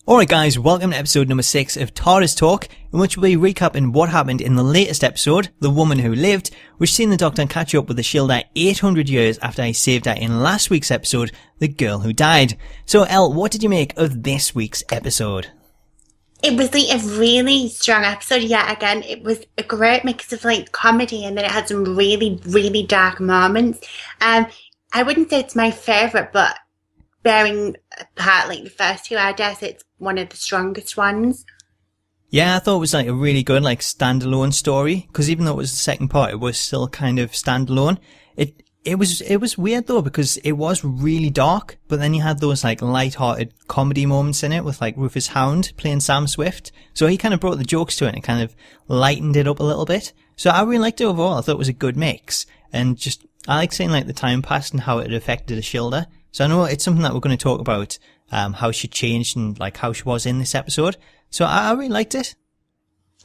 Alright guys, welcome to episode number 6 of Tardis Talk, in which we'll be recapping what happened in the latest episode, The Woman Who Lived, which seen the Doctor catch up with the Shielder 800 years after he saved her in last week's episode, The Girl Who Died. So Elle, what did you make of this week's episode? It was like a really strong episode. Yeah, again, it was a great mix of like comedy and then it had some really, really dark moments. I wouldn't say it's my favourite, but bearing apart like the first two, I dare say it's one of the strongest ones. Yeah, I thought it was like a really good like standalone story, because even though it was the second part, it was still kind of standalone. It was weird though, because it was really dark, but then you had those like light-hearted comedy moments in it with like Rufus Hound playing Sam Swift. So he kind of brought the jokes to it and it kind of lightened it up a little bit. So I really liked it overall. I thought it was a good mix, and just I like seeing like the time passed and how it affected the Shielder. So I know it's something that we're going to talk about, how she changed and like how she was in this episode. So I really liked it.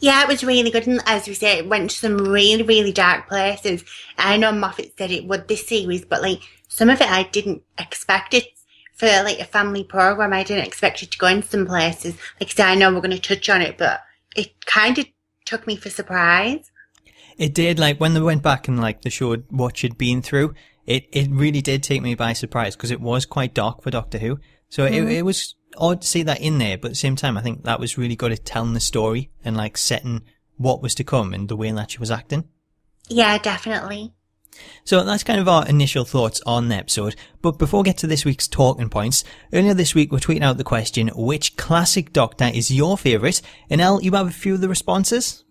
Yeah, it was really good, and as we say, it went to some really, really dark places. I know Moffat said it would this series, but like some of it I didn't expect it for like a family program. I didn't expect it to go into some places. Like I said, I know we're going to touch on it, but it kind of took me for surprise. It did, like when they went back and like they showed what she'd been through, it really did take me by surprise, because it was quite dark for Doctor Who. So it was odd to see that in there, but at the same time, I think that was really good at telling the story and like setting what was to come and the way that she was acting. Yeah, definitely. So that's kind of our initial thoughts on the episode. But before we get to this week's talking points, earlier this week we're tweeting out the question, which classic Doctor is your favourite? And Elle, you have a few of the responses?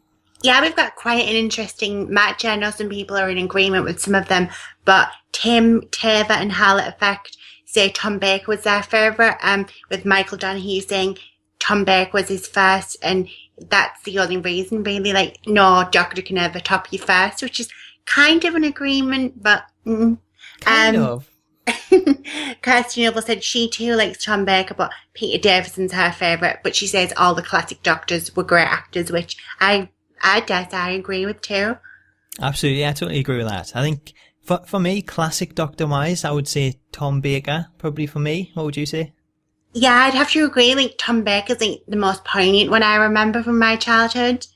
Yeah, we've got quite an interesting match. I know some people are in agreement with some of them, but Tim, Tava and Harlot Effect say Tom Baker was their favourite, with Michael Donahue saying Tom Baker was his first, and that's the only reason really, like no Doctor can ever top you first, which is kind of an agreement, but Kind of. Kirsty Noble said she too likes Tom Baker, but Peter Davison's her favourite, but she says all the classic Doctors were great actors, which I dare say I agree with too. Absolutely, I totally agree with that. I think for me, classic Doctor-wise, I would say Tom Baker, probably for me. What would you say? Yeah, I'd have to agree. Like Tom Baker's like the most poignant one I remember from my childhood.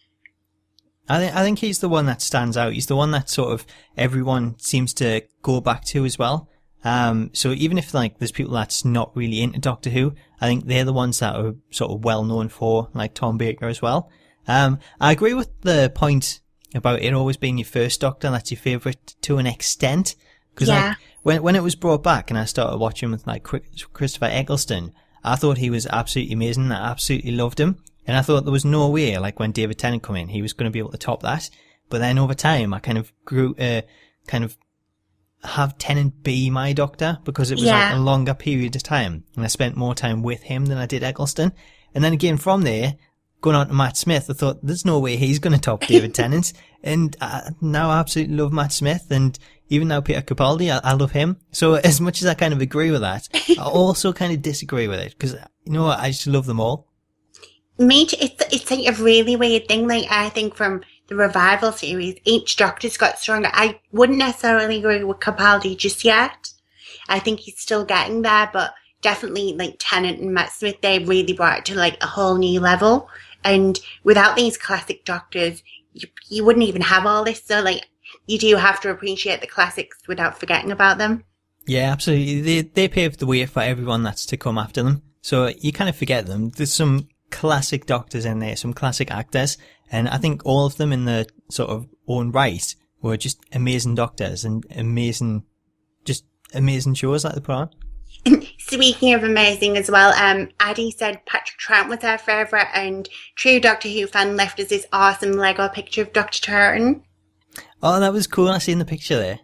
I think he's the one that stands out. He's the one that sort of everyone seems to go back to as well. So even if like there's people that's not really into Doctor Who, I think they're the ones that are sort of well known for, like Tom Baker as well. I agree with the point about it always being your first Doctor, that's your favourite to an extent. Because yeah. like, when it was brought back and I started watching with like Christopher Eccleston, I thought he was absolutely amazing. I absolutely loved him. And I thought there was no way, like when David Tennant came in, he was going to be able to top that. But then over time, I kind of grew kind of have Tennant be my Doctor, because it was like a longer period of time. And I spent more time with him than I did Eccleston. And then again from there, going on to Matt Smith, I thought there's no way he's going to top David Tennant. And now I absolutely love Matt Smith, and even now Peter Capaldi, I love him. So as much as I kind of agree with that, I also kind of disagree with it, because you know what, I just love them all. Me too. It's like a really weird thing. Like I think from the revival series, each Doctor's got stronger. I wouldn't necessarily agree with Capaldi just yet. I think he's still getting there, but definitely like Tennant and Matt Smith, they really brought it to like a whole new level. And without these classic Doctors, you wouldn't even have all this. So like you do have to appreciate the classics without forgetting about them. Yeah, absolutely. They paved the way for everyone that's to come after them. So you kind of forget them. There's some classic Doctors in there, some classic actors, and I think all of them in the sort of own right were just amazing Doctors and amazing shows that they put on. Speaking of amazing as well, Addie said Patrick Troughton was her favourite, and True Doctor Who fan left us this awesome Lego picture of Dr. Troughton. Oh, that was cool. I seen the picture there.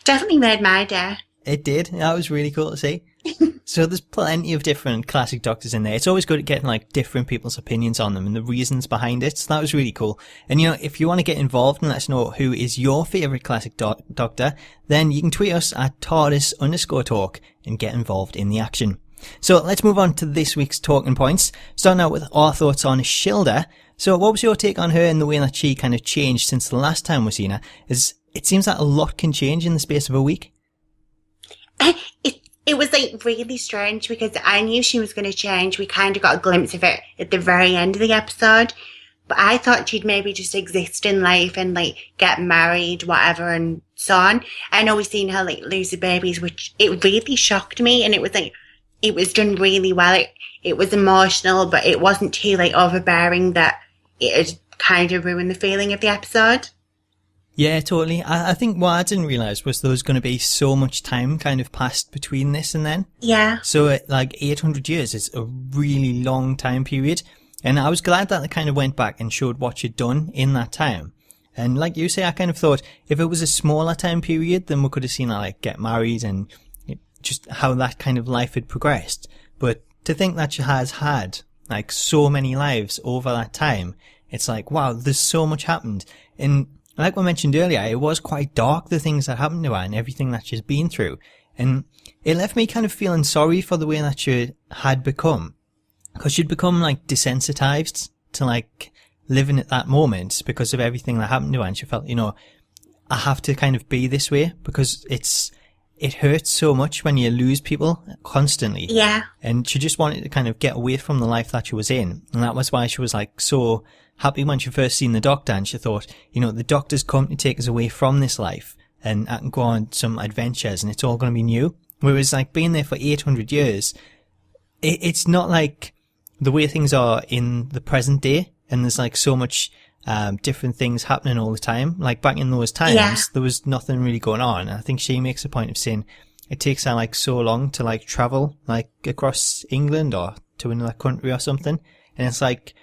Definitely made my day. It did. That was really cool to see. So there's plenty of different classic Doctors in there. It's always good at getting like different people's opinions on them and the reasons behind it. So that was really cool. And you know, if you want to get involved and let us know who is your favourite classic Doctor, then you can tweet us at TARDIS_talk and get involved in the action. So let's move on to this week's talking points. Starting out with our thoughts on Shielder. So what was your take on her and the way that she kind of changed since the last time we've seen her? It seems that a lot can change in the space of a week. It was like really strange because I knew she was going to change. We kind of got a glimpse of it at the very end of the episode. But I thought she'd maybe just exist in life and like get married, whatever, and so on. I know we've seen her like lose the babies, which it really shocked me. And it was like, it was done really well. It was emotional, but it wasn't too like overbearing that it had kind of ruined the feeling of the episode. Yeah, totally. I think what I didn't realise was there was going to be so much time kind of passed between this and then. Yeah. So like 800 years is a really long time period. And I was glad that they kind of went back and showed what she'd done in that time. And like you say, I kind of thought if it was a smaller time period, then we could have seen her like get married and just how that kind of life had progressed. But to think that she has had like so many lives over that time, it's like, wow, there's so much happened. And like we mentioned earlier, it was quite dark, the things that happened to her and everything that she's been through. And it left me kind of feeling sorry for the way that she had become. Because she'd become like desensitized to like living at that moment because of everything that happened to her. And she felt, I have to kind of be this way because it hurts so much when you lose people constantly. Yeah. And she just wanted to kind of get away from the life that she was in. And that was why she was like so happy when she first seen the doctor, and she thought, the doctor's come to take us away from this life and I can go on some adventures and it's all going to be new. Whereas like being there for 800 years, it's not like the way things are in the present day, and there's like so much different things happening all the time. Like back in those times, there was nothing really going on. I think she makes a point of saying it takes her like so long to like travel like across England or to another country or something. And it's like,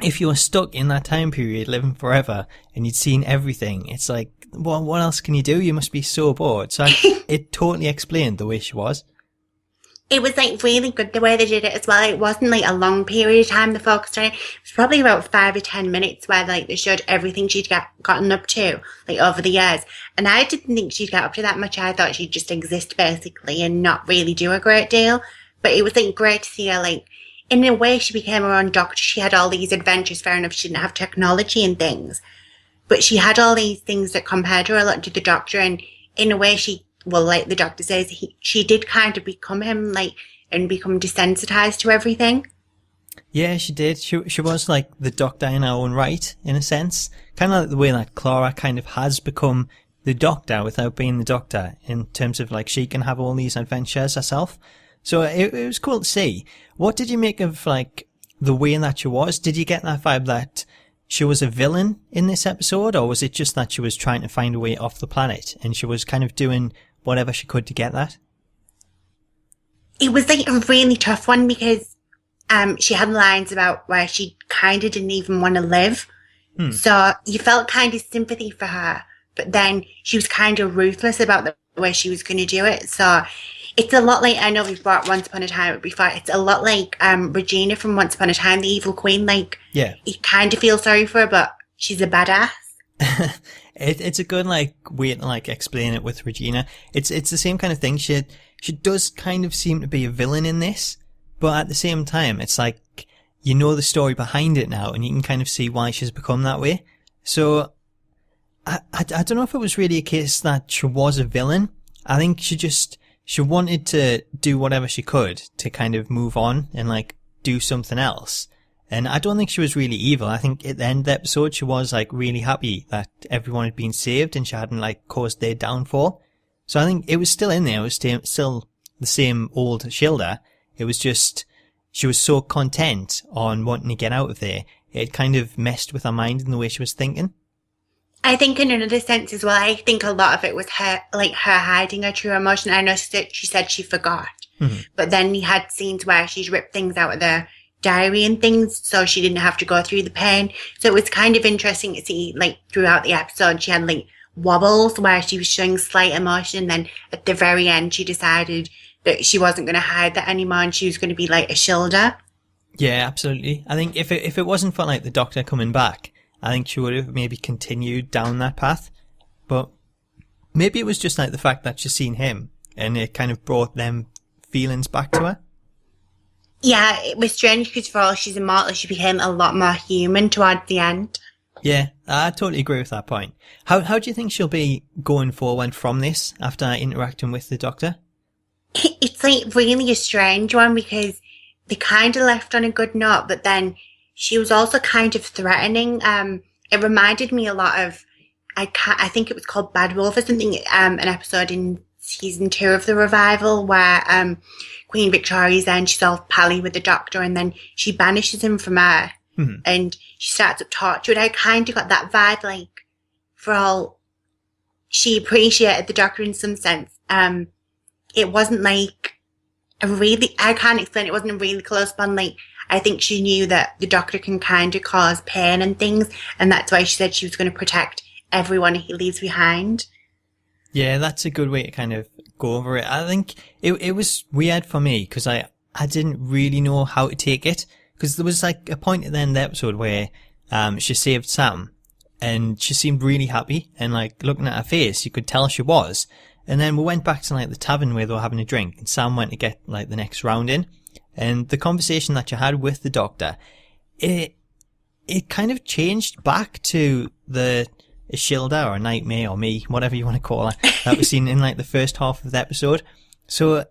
if you were stuck in that time period living forever and you'd seen everything, it's like, well, what else can you do? You must be so bored. So it totally explained the way she was. It was like really good the way they did it as well. It wasn't like a long period of time they focused on it. It was probably about 5 or 10 minutes where like they showed everything she'd gotten up to like over the years. And I didn't think she'd get up to that much. I thought she'd just exist basically and not really do a great deal. But it was like great to see her like, in a way she became her own doctor. She had all these adventures. Fair enough, she didn't have technology and things. But she had all these things that compared her a lot to the doctor. And in a way like the doctor says, she did kind of become him, like, and become desensitized to everything. Yeah, she did. She was like the doctor in her own right, in a sense. Kind of like the way that Clara kind of has become the doctor without being the doctor, in terms of like she can have all these adventures herself. So it was cool to see. What did you make of like the way that she was? Did you get that vibe that she was a villain in this episode, or was it just that she was trying to find a way off the planet and she was kind of doing whatever she could to get that? It was like a really tough one because she had lines about where she kind of didn't even want to live. So you felt kind of sympathy for her, but then she was kind of ruthless about the way she was going to do it. So it's a lot like, I know we've brought Once Upon a Time before, it's a lot like Regina from Once Upon a Time, the evil queen. Like, yeah, you kind of feel sorry for her, but she's a badass. It's a good like way to like explain it with Regina. It's the same kind of thing. She does kind of seem to be a villain in this, but at the same time, it's like the story behind it now, and you can kind of see why she's become that way. So I don't know if it was really a case that she was a villain. I think she wanted to do whatever she could to kind of move on and like do something else. And I don't think she was really evil. I think at the end of the episode, she was like really happy that everyone had been saved and she hadn't like caused their downfall. So I think it was still in there. It was still the same old Shilda. It was just, she was so content on wanting to get out of there. It kind of messed with her mind in the way she was thinking. I think in another sense as well, I think a lot of it was her hiding her true emotion. I know she said she forgot. Mm-hmm. But then you had scenes where she's ripped things out of the diary and things so she didn't have to go through the pain. So it was kind of interesting to see like throughout the episode she had like wobbles where she was showing slight emotion, and then at the very end she decided that she wasn't going to hide that anymore and she was going to be like a Shilda. Yeah, absolutely. I think if it wasn't for like the doctor coming back, I think she would have maybe continued down that path. But maybe it was just like the fact that she's seen him and it kind of brought them feelings back to her. Yeah, it was strange because for all she's immortal, she became a lot more human towards the end. Yeah, I totally agree with that point. How do you think she'll be going forward from this after interacting with the doctor? It's like really a strange one because they kind of left on a good note, but then she was also kind of threatening. It reminded me a lot of I think it was called Bad Wolf or something. An episode in season 2 of the revival where Queen Victoria's there and she's all pally with the Doctor, and then she banishes him from her, and she starts up torture. And I kind of got that vibe, like for all she appreciated the Doctor in some sense. It wasn't like I can't explain, it wasn't a really close bond. Like, I think she knew that the Doctor can kind of cause pain and things, and that's why she said she was going to protect everyone he leaves behind. Yeah, that's a good way to kind of go over it. I think it was weird for me because I didn't really know how to take it, because there was like a point at the end of the episode where she saved Sam and she seemed really happy, and like looking at her face you could tell she was. And then we went back to like the tavern where they were having a drink, and Sam went to get like the next round in, and the conversation that you had with the Doctor, it kind of changed back to the Ishilda or Nightmare or me, whatever you want to call her, that was seen in like the first half of the episode. So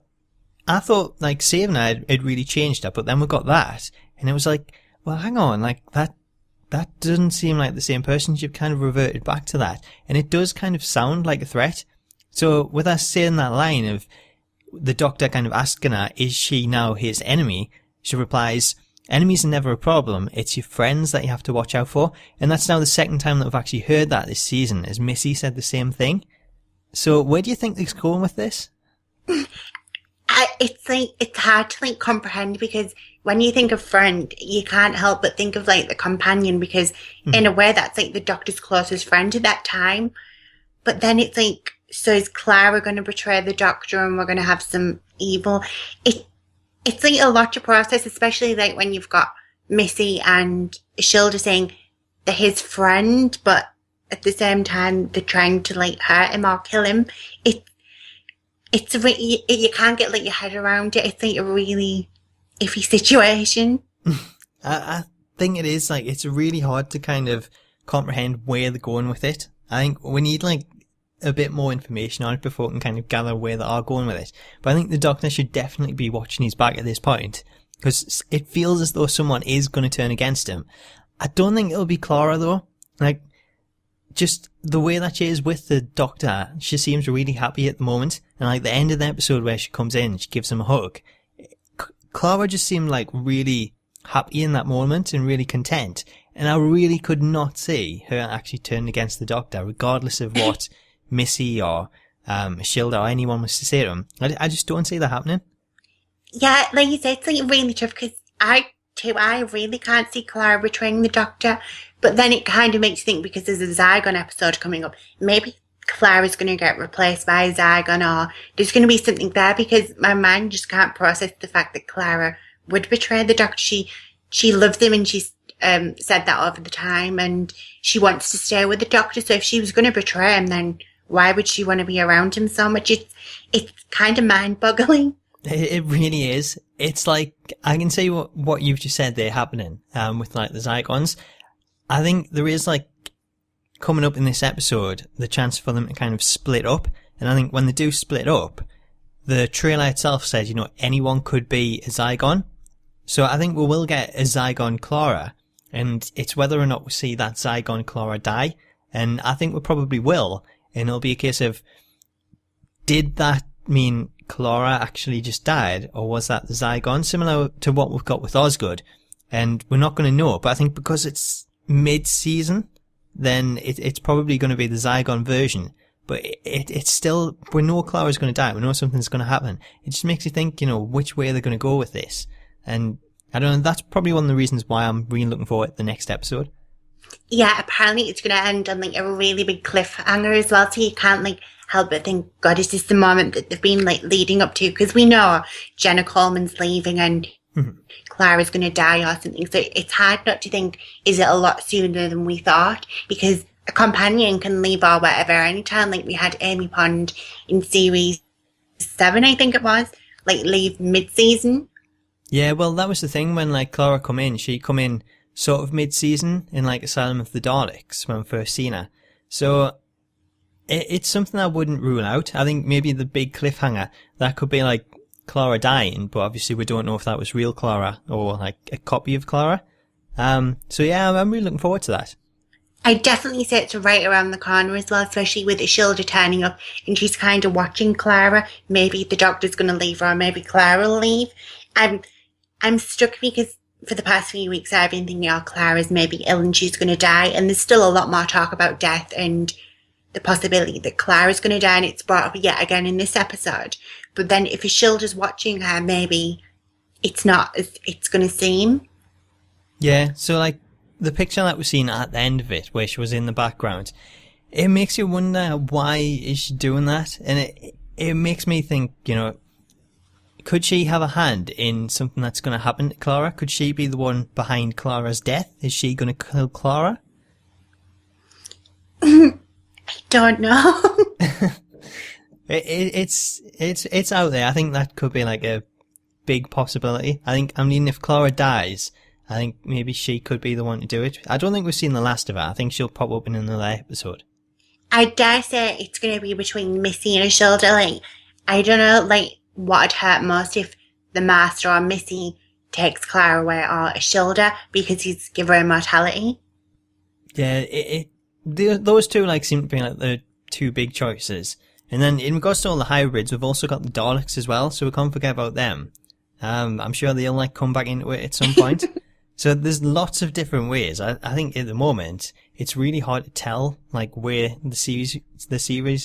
I thought like saving her it really changed her, but then we got that, and it was like, well, hang on, like that doesn't seem like the same person. You've kind of reverted back to that, and it does kind of sound like a threat. So with us saying that line of the Doctor kind of asking her, is she now his enemy? She replies, enemies are never a problem. It's your friends that you have to watch out for. And that's now the second time that we've actually heard that this season, as Missy said the same thing. So where do you think they're going with this? It's like, it's hard to like comprehend, because when you think of friend, you can't help but think of like the companion, because in a way that's like the Doctor's closest friend at that time. But then it's like, so is Clara going to betray the Doctor and we're going to have some evil? It's like a lot to process, especially like when you've got Missy and Ishilda saying they're his friend, but at the same time they're trying to like hurt him or kill him. It's a really, you can't get like your head around it. It's like a really iffy situation. I think it is like, it's really hard to kind of comprehend where they're going with it. I think we need like a bit more information on it before we can kind of gather where they are going with it. But I think the Doctor should definitely be watching his back at this point, because it feels as though someone is going to turn against him. I don't think it'll be Clara though. Like, just the way that she is with the Doctor, she seems really happy at the moment. And like the end of the episode where she comes in, she gives him a hug. Clara just seemed like really happy in that moment and really content. And I really could not see her actually turning against the Doctor, regardless of what Missy or Ishilda or anyone was to say to him. I just don't see that happening. Yeah, like you said, it's like really tough, because I really can't see Clara betraying the Doctor. But then it kind of makes you think, because there's a Zygon episode coming up, maybe Clara's going to get replaced by a Zygon, or there's going to be something there, because my mind just can't process the fact that Clara would betray the Doctor. She loves him, and she's said that over the time, and she wants to stay with the Doctor. So if she was going to betray him, then why would she want to be around him so much? It's kind of mind-boggling. It really is. It's like, I can see what you've just said there happening with like the Zygons. I think there is like, coming up in this episode, the chance for them to kind of split up. And I think when they do split up, the trailer itself says, you know, anyone could be a Zygon. So I think we will get a Zygon Clara, and it's whether or not we see that Zygon Clara die. And I think we probably will. And it'll be a case of, did that mean Clara actually just died, or was that the Zygon? Similar to what we've got with Osgood. And we're not going to know, but I think because it's mid-season, then it's probably going to be the Zygon version. But it's still, we know Clara's going to die, we know something's going to happen. It just makes you think, you know, which way they're going to go with this. And I don't know, that's probably one of the reasons why I'm really looking forward to the next episode. Yeah, apparently it's going to end on like a really big cliffhanger as well, so you can't like help but think, God, is this the moment that they've been like leading up to? Because we know Jenna Coleman's leaving and Clara's going to die or something, so it's hard not to think, is it a lot sooner than we thought? Because a companion can leave or whatever anytime. Like we had Amy Pond in series 7, I think it was, like leave mid-season. Yeah, well, that was the thing when like Clara she come in sort of mid-season in like Asylum of the Daleks when we first seen her. So it's something I wouldn't rule out. I think maybe the big cliffhanger, that could be like Clara dying, but obviously we don't know if that was real Clara or like a copy of Clara. So yeah, I'm really looking forward to that. I definitely say it's right around the corner as well, especially with Ishilda turning up and she's kind of watching Clara. Maybe the doctor's going to leave her, or maybe Clara will leave. I'm stuck because for the past few weeks I've been thinking, oh, Clara's maybe ill and she's going to die. And there's still a lot more talk about death and the possibility that Clara's going to die, and it's brought up yet again in this episode. But then if Ishilda's watching her, maybe it's not as it's going to seem. Yeah, so like the picture that we've seen at the end of it, where she was in the background, it makes you wonder, why is she doing that? And it makes me think, you know, could she have a hand in something that's going to happen to Clara? Could she be the one behind Clara's death? Is she going to kill Clara? I don't know. It's out there. I think that could be like a big possibility. I mean, if Clara dies, I think maybe she could be the one to do it. I don't think we've seen the last of her. I think she'll pop up in another episode. I dare say it's going to be between Missy and Ishilda. Like, I don't know, like, what would hurt most, if the Master or Missy takes Clara away, or Ishilda, because he's given her immortality. Yeah, those two like seem to be like the two big choices. And then in regards to all the hybrids, we've also got the Daleks as well, so we can't forget about them. I'm sure they'll like come back into it at some point. So there's lots of different ways. I think at the moment it's really hard to tell like where the series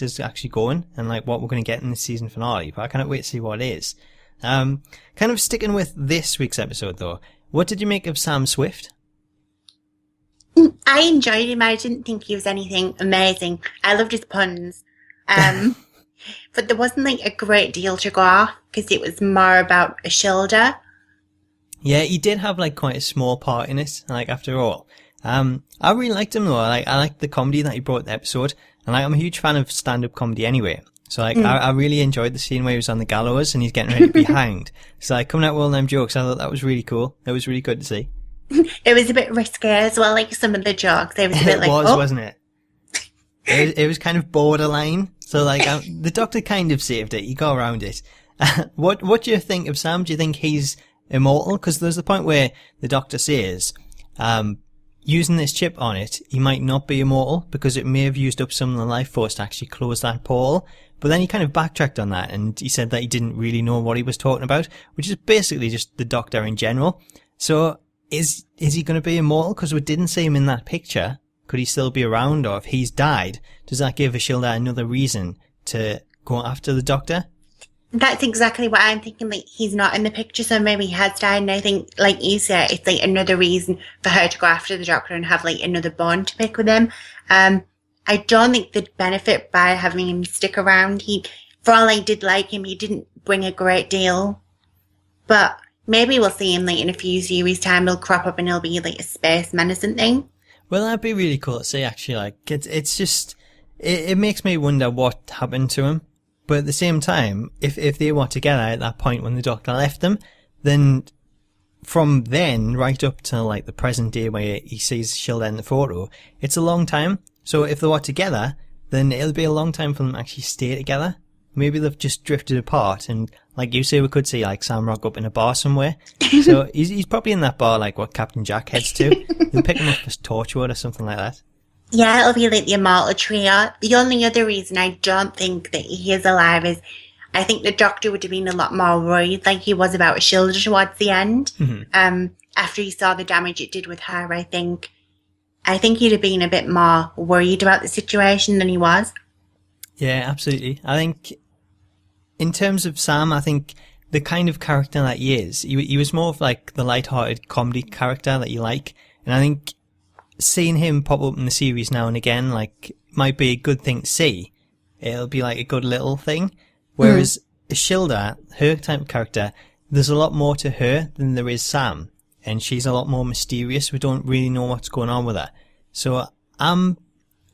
is actually going and like what we're going to get in the season finale. But I can't wait to see what it is. Kind of sticking with this week's episode though, what did you make of Sam Swift? I enjoyed him. I didn't think he was anything amazing. I loved his puns. But there wasn't like a great deal to go off because it was more about Ishilda. Yeah, he did have like quite a small part in it, like after all. I really liked him though. I liked the comedy that he brought to the episode, and like I'm a huge fan of stand-up comedy anyway. So like I really enjoyed the scene where he was on the gallows and he's getting ready to be hanged. So like coming out with all them jokes, I thought that was really cool. It was really good to see. It was a bit risky as well, like some of the jokes. It was a bit like, wasn't it? It was kind of borderline. So like the Doctor kind of saved it. He got around it. What do you think of Sam? Do you think he's immortal? Because there's the point where the Doctor says, using this chip on it, he might not be immortal because it may have used up some of the life force to actually close that portal. But then he kind of backtracked on that and he said that he didn't really know what he was talking about, which is basically just the Doctor in general. So is he going to be immortal? Because we didn't see him in that picture. Could he still be around? Or if he's died, does that give Ishilda another reason to go after the Doctor? That's exactly what I'm thinking. Like, he's not in the picture, so maybe he has died. And I think, like you said, it's like another reason for her to go after the Doctor and have like another bone to pick with him. I don't think they'd benefit by having him stick around. For all I did like him, he didn't bring a great deal. But maybe we'll see him like in a few series time. He'll crop up and he'll be like a spaceman or something. Well, that'd be really cool to see. Actually, like it's just it makes me wonder what happened to him. But at the same time, if they were together at that point when the Doctor left them, then from then right up to like the present day where he sees Ishilda in the photo, it's a long time. So if they were together, then it'll be a long time for them to actually stay together. Maybe they've just drifted apart, and like you say, we could see like Sam rock up in a bar somewhere. So he's probably in that bar like what Captain Jack heads to. He'll pick him up as Torchwood or something like that. Yeah, it'll be like the immortal trio. The only other reason I don't think that he is alive is I think the Doctor would have been a lot more worried like he was about Ishilda towards the end. Mm-hmm. After he saw the damage it did with her, I think he'd have been a bit more worried about the situation than he was. Yeah, absolutely. I think in terms of Sam, I think the kind of character that he is, he was more of like the light-hearted comedy character that you like. And I think seeing him pop up in the series now and again, like, might be a good thing to see. It'll be like a good little thing. Whereas Ishilda, her type of character, there's a lot more to her than there is Sam. And she's a lot more mysterious. We don't really know what's going on with her. So I'm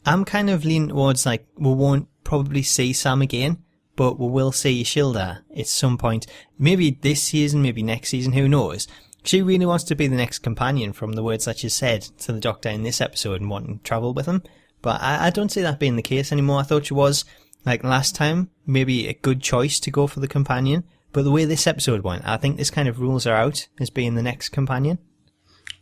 kind of leaning towards like, we won't probably see Sam again, but we will see Ishilda at some point. Maybe this season, maybe next season, who knows? She really wants to be the next companion from the words that she said to the Doctor in this episode and wanting to travel with him. But I don't see that being the case anymore. I thought she was, like last time, maybe a good choice to go for the companion. But the way this episode went, I think this kind of rules her out as being the next companion.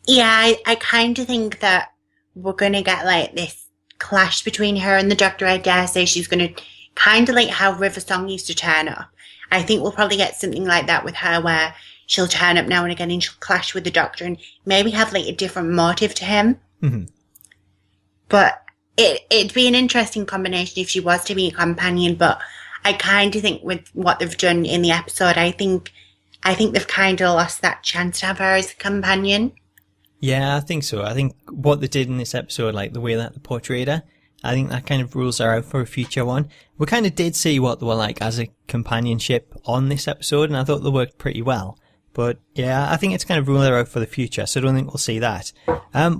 Yeah, I kind of think that we're going to get like this clash between her and the Doctor. I dare say she's going to kind of like how River Song used to turn up. I think we'll probably get something like that with her where she'll turn up now and again and she'll clash with the Doctor and maybe have like a different motive to him. Mm-hmm. But it'd be an interesting combination if she was to be a companion, but I kind of think with what they've done in the episode, I think they've kind of lost that chance to have her as a companion. Yeah, I think so. I think what they did in this episode, like the way that they portrayed her, I think that kind of rules her out for a future one. We kind of did see what they were like as a companionship on this episode, and I thought they worked pretty well. But yeah, I think it's kind of ruled her out for the future, so I don't think we'll see that.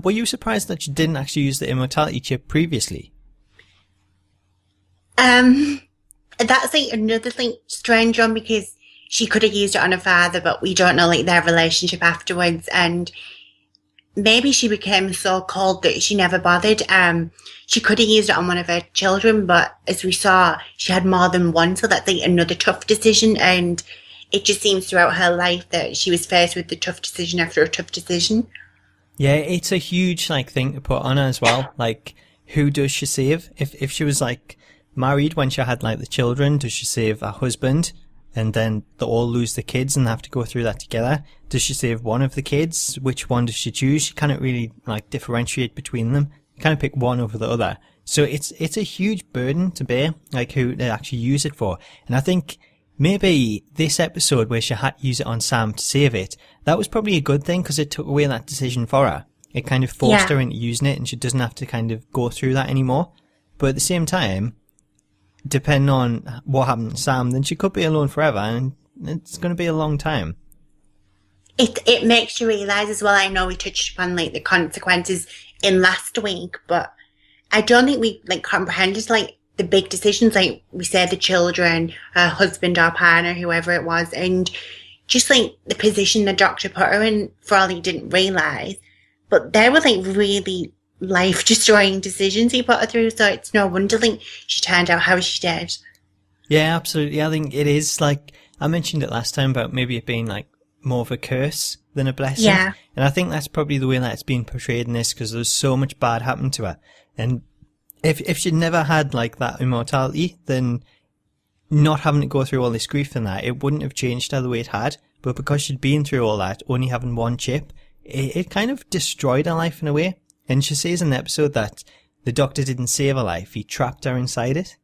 Were you surprised that she didn't actually use the immortality chip previously? That's like another thing strange one because she could have used it on her father, but we don't know like their relationship afterwards, and maybe she became so cold that she never bothered. She could have used it on one of her children, but as we saw, she had more than one, so that's like another tough decision, and it just seems throughout her life that she was faced with the tough decision after a tough decision. Yeah, it's a huge like thing to put on her as well. Like, who does she save? If she was like married when she had like the children, does she save her husband and then they all lose the kids and they have to go through that together? Does she save one of the kids? Which one does she choose? She can't really like differentiate between them. You kind of pick one over the other. So it's a huge burden to bear, like who they actually use it for. And I think maybe this episode where she had to use it on Sam to save it, that was probably a good thing because it took away that decision for her. It kind of forced her into using it and she doesn't have to kind of go through that anymore. But at the same time, depending on what happened to Sam, then she could be alone forever and it's going to be a long time. It makes you realise as well, I know we touched upon like the consequences in last week, but I don't think we like comprehended like the big decisions, like we said, the children, her husband, our partner, whoever it was, and just like the position the Doctor put her in, for all he didn't realise. But they were like really life-destroying decisions he put her through, so it's no wonder like she turned out how she did. Yeah, absolutely. I think it is like, I mentioned it last time about maybe it being like more of a curse than a blessing. Yeah. And I think that's probably the way that it's been portrayed in this because there's so much bad happened to her. And if she'd never had like that immortality, then not having to go through all this grief and that, it wouldn't have changed her the way it had. But because she'd been through all that, only having one chip, it kind of destroyed her life in a way. And she says in the episode that the Doctor didn't save her life, he trapped her inside it.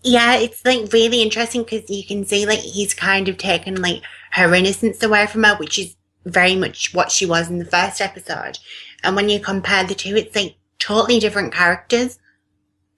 Yeah, it's like really interesting because you can see like he's kind of taken like her innocence away from her, which is very much what she was in the first episode. And when you compare the two, it's like totally different characters.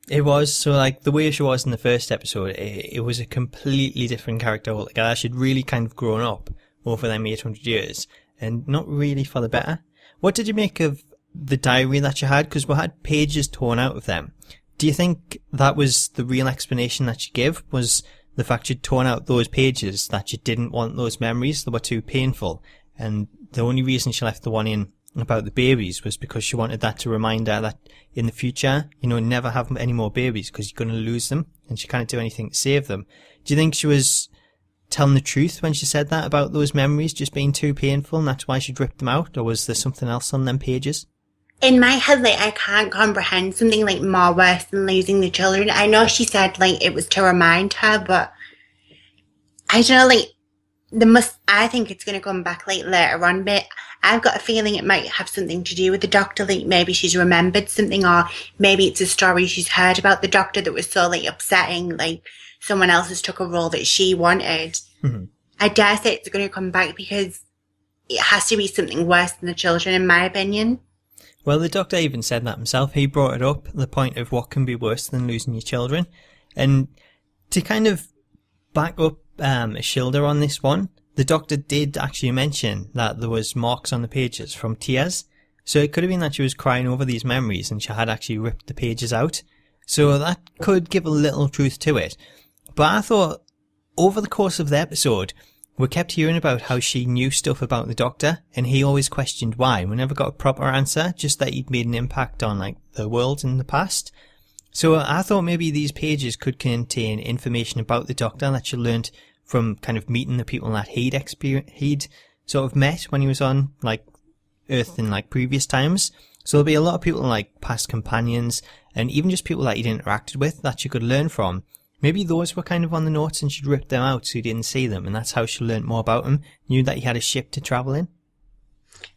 It was, so like the way she was in the first episode, it was a completely different character altogether. She'd really kind of grown up over them 800 years and not really for the better. What did you make of the diary that she had? Because we had pages torn out of them. Do you think that was the real explanation that she gave? Was the fact she'd torn out those pages, that she didn't want those memories, they were too painful, and the only reason she left the one in about the babies was because she wanted that to remind her that in the future, never have any more babies because you're going to lose them and she can't do anything to save them. Do you think she was telling the truth when she said that about those memories just being too painful and that's why she'd ripped them out, or was there something else on them pages? In my head, like, I can't comprehend something like more worse than losing the children. I know she said like it was to remind her, but I don't know, like I think it's going to come back like later on, but I've got a feeling it might have something to do with the Doctor. Like maybe she's remembered something, or maybe it's a story she's heard about the Doctor that was so like upsetting, like someone else has took a role that she wanted. Mm-hmm. I dare say it's going to come back because it has to be something worse than the children, in my opinion. Well, the Doctor even said that himself. He brought it up, the point of what can be worse than losing your children. And to kind of back up Ishilda on this one, the Doctor did actually mention that there was marks on the pages from tears. So it could have been that she was crying over these memories and she had actually ripped the pages out. So that could give a little truth to it. But I thought, over the course of the episode, we kept hearing about how she knew stuff about the Doctor, and he always questioned why. We never got a proper answer, just that he'd made an impact on like the world in the past. So I thought maybe these pages could contain information about the Doctor that she learned from kind of meeting the people that he'd sort of met when he was on like Earth in like previous times. So there'll be a lot of people like past companions and even just people that he'd interacted with that she could learn from. Maybe those were kind of on the notes and she'd ripped them out so he didn't see them, and that's how she learned more about him, knew that he had a ship to travel in.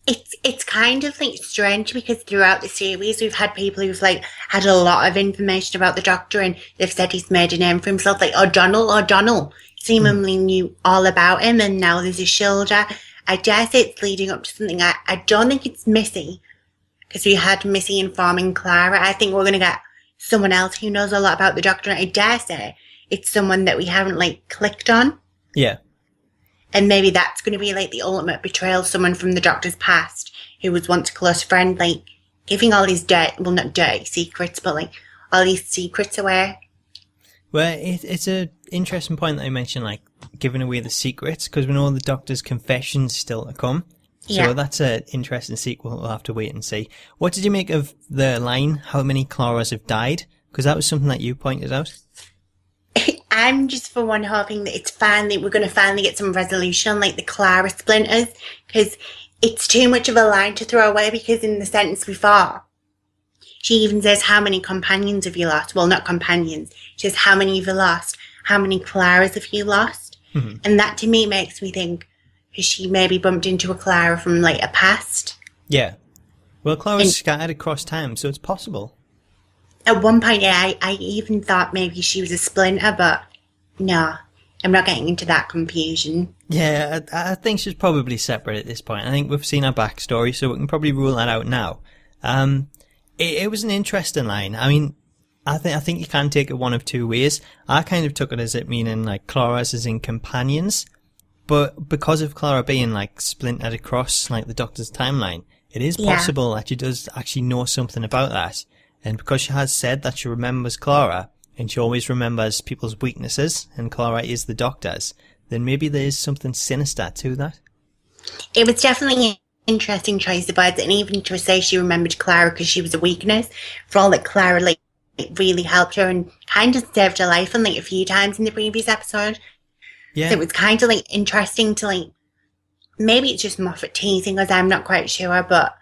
It's kind of like strange because throughout the series we've had people who've like had a lot of information about the Doctor and they've said he's made a name for himself, like O'Donnell seemingly knew all about him, and now there's a shoulder. I dare say it's leading up to something. I don't think it's Missy, because we had Missy informing Clara. I think we're going to get someone else who knows a lot about the Doctor, and I dare say it's someone that we haven't like clicked on. Yeah. And maybe that's going to be like the ultimate betrayal, someone from the Doctor's past who was once a close friend, like giving all these not dirty secrets, but like all these secrets away. Well, it's a interesting point that you mentioned, like giving away the secrets, because we know the Doctor's confession's still to come. So that's an interesting sequel. We'll have to wait and see. What did you make of the line, how many Claras have died? Because that was something that you pointed out. I'm just for one hoping that we're going to finally get some resolution on like the Clara splinters, because it's too much of a line to throw away, because in the sentence before, she even says, how many companions have you lost? Well, not companions. She says, how many have you lost? How many Claras have you lost? Mm-hmm. And that to me makes me think, has she maybe bumped into a Clara from like a past? Yeah. Well, Clara's scattered across time, so it's possible. At one point, yeah, I even thought maybe she was a splinter, but no, I'm not getting into that confusion. Yeah, I think she's probably separate at this point. I think we've seen her backstory, so we can probably rule that out now. It was an interesting line. I mean, I think you can take it one of two ways. I kind of took it as it meaning like Clara's as in companions, but because of Clara being like splintered across like the Doctor's timeline, it is possible that she does actually know something about that. And because she has said that she remembers Clara, and she always remembers people's weaknesses, and Clara is the Doctor's, then maybe there is something sinister to that. It was definitely an interesting choice of words, and even to say she remembered Clara because she was a weakness, for all that Clara like really helped her and kind of saved her life, and like a few times in the previous episode. Yeah. So it was kind of like interesting to like, maybe it's just Moffat teasing us, I'm not quite sure, but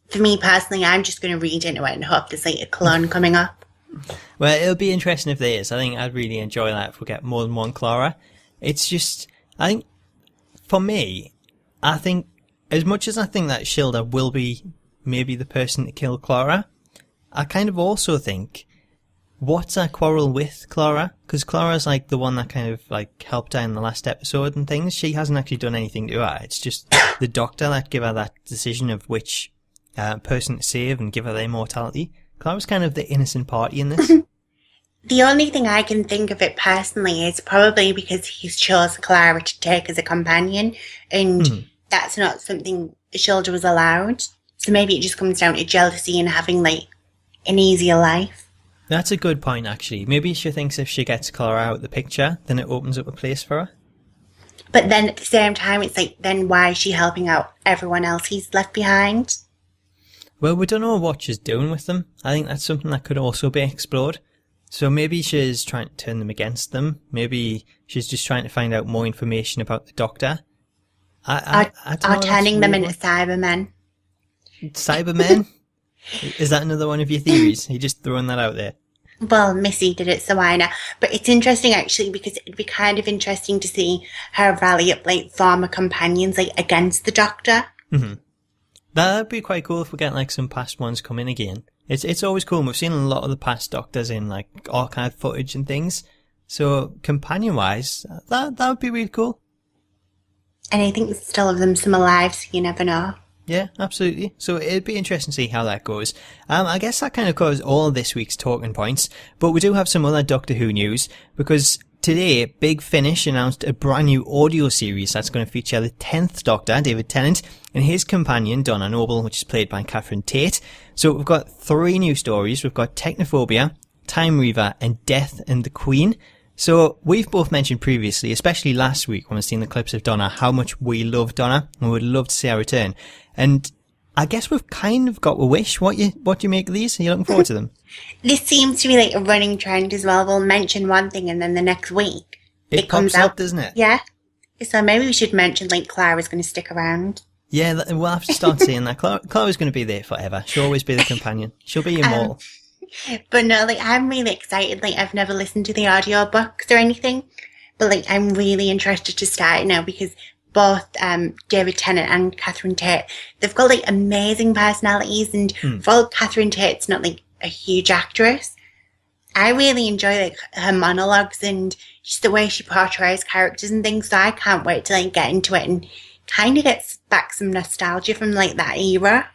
for me personally, I'm just going to read into it and hope there's like a clone coming up. Well, it'll be interesting if there is. I think I'd really enjoy that if we get more than one Clara. It's just, I think, for me, I think, as much as I think that Shilda will be maybe the person to kill Clara, I kind of also think, what's our quarrel with Clara? Because Clara's like the one that kind of like helped her in the last episode and things. She hasn't actually done anything to her. It's just the Doctor that gave her that decision of which person to save and give her the immortality. Clara's kind of the innocent party in this. The only thing I can think of it personally is probably because he's chose Clara to take as a companion, and that's not something Shilda was allowed. So maybe it just comes down to jealousy and having like an easier life. That's a good point, actually. Maybe she thinks if she gets Clara out of the picture, then it opens up a place for her. But then at the same time, it's like, then why is she helping out everyone else he's left behind? Well, we don't know what she's doing with them. I think that's something that could also be explored. So maybe she's trying to turn them against them. Maybe she's just trying to find out more information about the Doctor. Or turning them into Cybermen. Cybermen? Is that another one of your theories? Are you just throwing that out there? Well, Missy did it, so I know. But it's interesting, actually, because it'd be kind of interesting to see her rally up, like, former companions, like, against the Doctor. Mm-hmm. That'd be quite cool if we get, like, some past ones come in again. It's always cool. We've seen a lot of the past Doctors in, like, archive footage and things. So, companion-wise, that would be really cool. And I think there's still of them some alive, so you never know. Yeah, absolutely. So it'd be interesting to see how that goes. I guess that kind of covers all of this week's talking points, but we do have some other Doctor Who news, because today, Big Finish announced a brand new audio series that's going to feature the 10th Doctor, David Tennant, and his companion, Donna Noble, which is played by Catherine Tate. So we've got 3 new stories. We've got Technophobia, Time Reaver, and Death and the Queen. So we've both mentioned previously, especially last week when we've seen the clips of Donna, how much we love Donna and would love to see her return. And I guess we've kind of got a wish. What do you make of these? Are you looking forward to them? This seems to be like a running trend as well. We'll mention one thing and then the next week It comes out, doesn't it? Yeah. So maybe we should mention like Clara's going to stick around. Yeah, we'll have to start saying that. Clara's going to be there forever. She'll always be the companion. She'll be immortal. But no, like, I'm really excited. Like, I've never listened to the audiobooks or anything, but like, I'm really interested to start it now because both David Tennant and Catherine Tate, they've got like amazing personalities, and for all Catherine Tate's not like a huge actress, I really enjoy like her monologues and just the way she portrays characters and things. So I can't wait to like get into it and kind of get back some nostalgia from like that era.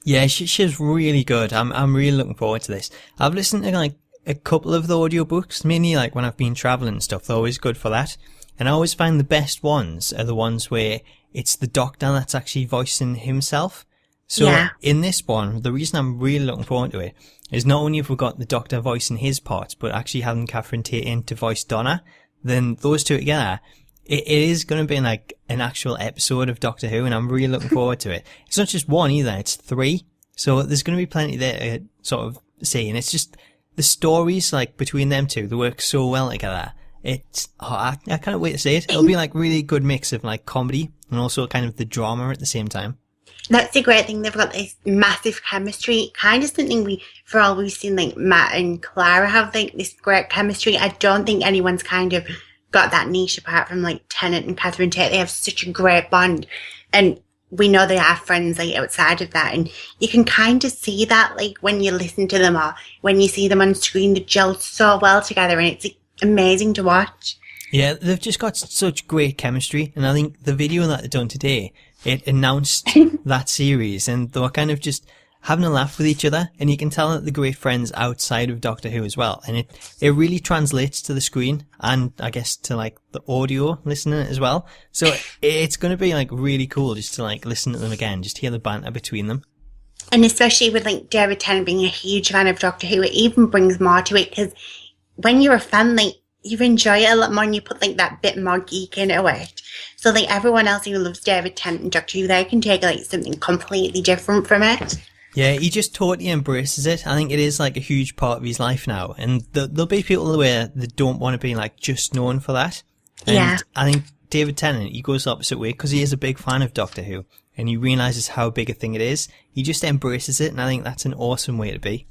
Yeah, she's really good. I'm really looking forward to this. I've listened to like a couple of the audiobooks, mainly like when I've been traveling and stuff. They're always good for that. And I always find the best ones are the ones where it's the Doctor that's actually voicing himself. So in this one, the reason I'm really looking forward to it is not only have we got the Doctor voicing his parts, but actually having Catherine Tate in to voice Donna, then those two together, it is going to be like an actual episode of Doctor Who, and I'm really looking forward to it. It's not just one either, it's 3. So there's going to be plenty there to sort of see, and it's just the stories like between them two, they work so well together. I can't wait to see it. It'll be like really good mix of like comedy and also kind of the drama at the same time. That's the great thing. They've got this massive chemistry. Kind of something we've seen like Matt and Clara have like this great chemistry. I don't think anyone's kind of got that niche apart from like Tennant and Catherine Tate. They have such a great bond, and we know they are friends like outside of that, and you can kind of see that like when you listen to them or when you see them on screen. They gel so well together, and it's like, amazing to watch. Yeah, they've just got such great chemistry, and I think the video that they've done today, it announced that series, and they were kind of just having a laugh with each other, and you can tell that they're great friends outside of Doctor Who as well, and it really translates to the screen, and I guess to like the audio listening as well. So it's going to be like really cool just to like listen to them again, just hear the banter between them. And especially with like David Tennant being a huge fan of Doctor Who, it even brings more to it, because when you're a fan, like, you enjoy it a lot more and you put like that bit more geek into it. So like everyone else who loves David Tennant and Doctor Who, they can take like something completely different from it. Yeah, he just totally embraces it. I think it is like a huge part of his life now, and there'll be people where they don't want to be like just known for that. And I think David Tennant, he goes the opposite way because he is a big fan of Doctor Who and he realises how big a thing it is. He just embraces it, and I think that's an awesome way to be.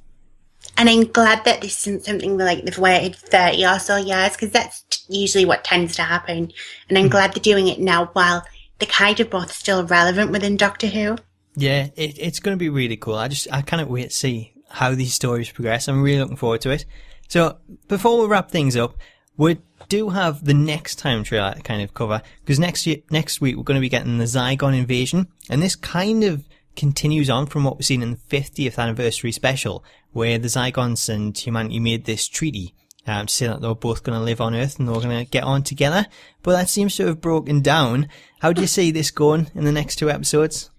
And I'm glad that this isn't something that like they've waited 30 or so years, because that's usually what tends to happen. And I'm glad they're doing it now while they're kind of both still relevant within Doctor Who. Yeah, it's going to be really cool. I cannot wait to see how these stories progress. I'm really looking forward to it. So before we wrap things up, we do have the next time trailer to kind of cover, because next week we're going to be getting the Zygon invasion, and this kind of continues on from what we've seen in the 50th anniversary special, where the Zygons and humanity made this treaty to say that they were both going to live on Earth and they were going to get on together. But that seems to have broken down. How do you see this going in the next 2 episodes?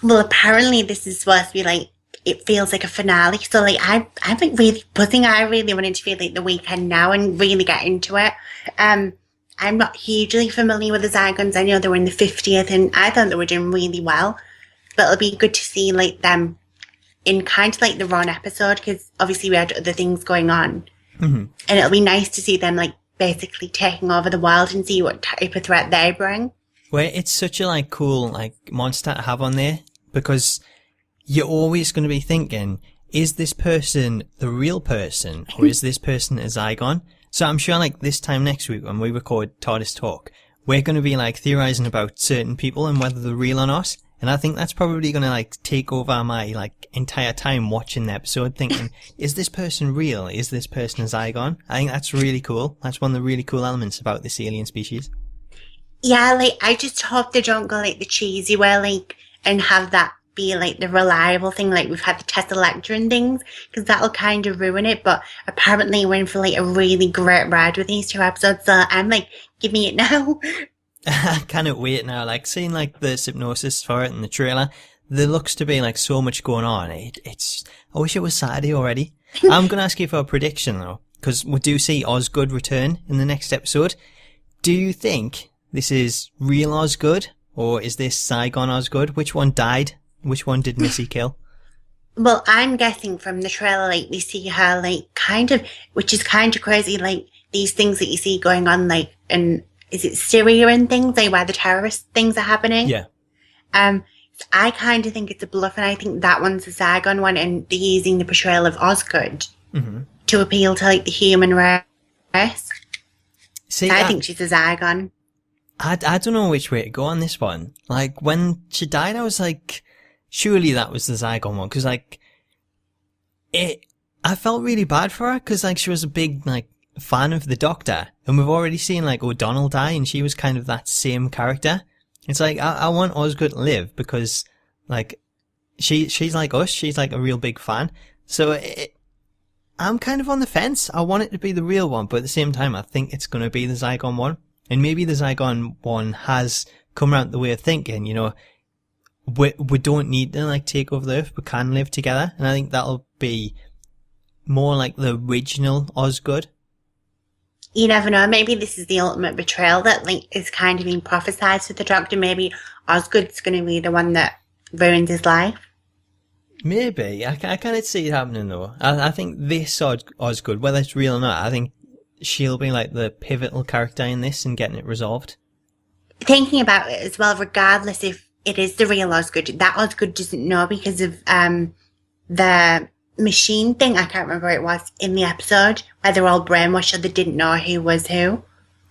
Well, apparently this is supposed to be like, it feels like a finale. So like, I'm like really buzzing. I really wanted to feel like the weekend now and really get into it. I'm not hugely familiar with the Zygons. I know they were in the 50th and I thought they were doing really well. But it'll be good to see like them in kind of like the wrong episode, because obviously we had other things going on. Mm-hmm. And it'll be nice to see them like basically taking over the world and see what type of threat they bring. Well, it's such a like cool like monster to have on there, because you're always going to be thinking, is this person the real person or is this person a Zygon? So I'm sure like this time next week when we record Tardis Talk, we're going to be like theorising about certain people and whether they're real or not. And I think that's probably going to like take over my like entire time watching the episode, thinking, is this person real? Is this person a Zygon? I think that's really cool. That's one of the really cool elements about this alien species. Yeah, like I just hope they don't go like the cheesy way, like, and have that be like the reliable thing, like we've had the Tesseract and things, because that'll kind of ruin it. But apparently we're in for like a really great ride with these 2 episodes, so I'm like, give me it now. I cannot wait now, like seeing like the hypnosis for it in the trailer. There looks to be like so much going on. I wish it was Saturday already. I'm going to ask you for a prediction though. because we do see Osgood return in the next episode. Do you think this is real Osgood, or is this Zygon Osgood? Which one died? Which one did Missy kill? Well, I'm guessing from the trailer, like, we see her, like, kind of, which is kind of crazy, like, these things that you see going on, like, in, is it Syria and things, like, where the terrorist things are happening? Yeah. I kind of think it's a bluff, and I think that one's the Zygon one, and they're using the portrayal of Osgood to appeal to, like, the human race. See, I think she's a Zygon. I don't know which way to go on this one. Like, when she died, I was like, surely that was the Zygon one, because, like, I felt really bad for her, because, like, she was a big, like, fan of the Doctor, and we've already seen, like, O'Donnell die, and she was kind of that same character. It's like, I want Osgood to live, because, like, she's like us, she's, like, a real big fan. So, I'm kind of on the fence. I want it to be the real one, but at the same time, I think it's going to be the Zygon one. And maybe the Zygon one has come around the way of thinking, you know, we don't need to, like, take over the Earth, we can live together. And I think that'll be more like the original Osgood. You never know. Maybe this is the ultimate betrayal that, like, is kind of being prophesized with the Doctor. Maybe Osgood's going to be the one that ruins his life. Maybe. I can't see it happening, though. I think this Osgood, whether it's real or not, I think she'll be, like, the pivotal character in this and getting it resolved. Thinking about it as well, regardless if it is the real Osgood, that Osgood doesn't know because of the machine thing. I can't remember what it was in the episode where they're all brainwashed, so they didn't know who was who.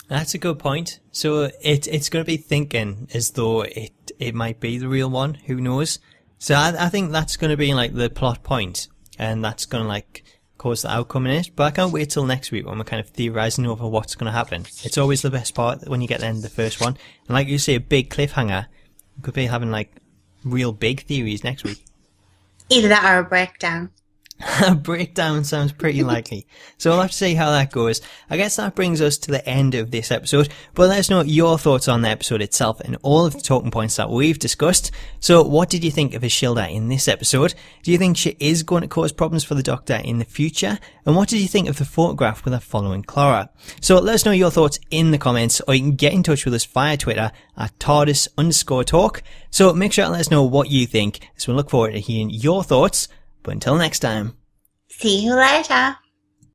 That's a good point. So it's going to be thinking as though it might be the real one. Who knows? So I think that's going to be, like, the plot point, and that's going to, like, cause the outcome in it. But I can't wait till next week when we're kind of theorising over what's going to happen. It's always the best part when you get the end of the first one. And like you say, a big cliffhanger. We could be having, like, real big theories next week. Either that or a breakdown. A breakdown sounds pretty likely. So we'll have to see how that goes. I guess that brings us to the end of this episode, but let us know your thoughts on the episode itself and all of the talking points that we've discussed. So what did you think of Ishilda in this episode? Do you think she is going to cause problems for the Doctor in the future? And what did you think of the photograph with her following Clara? So let us know your thoughts in the comments, or you can get in touch with us via Twitter at Tardis_talk. So make sure to let us know what you think, as we look forward to hearing your thoughts. But until next time. See you later.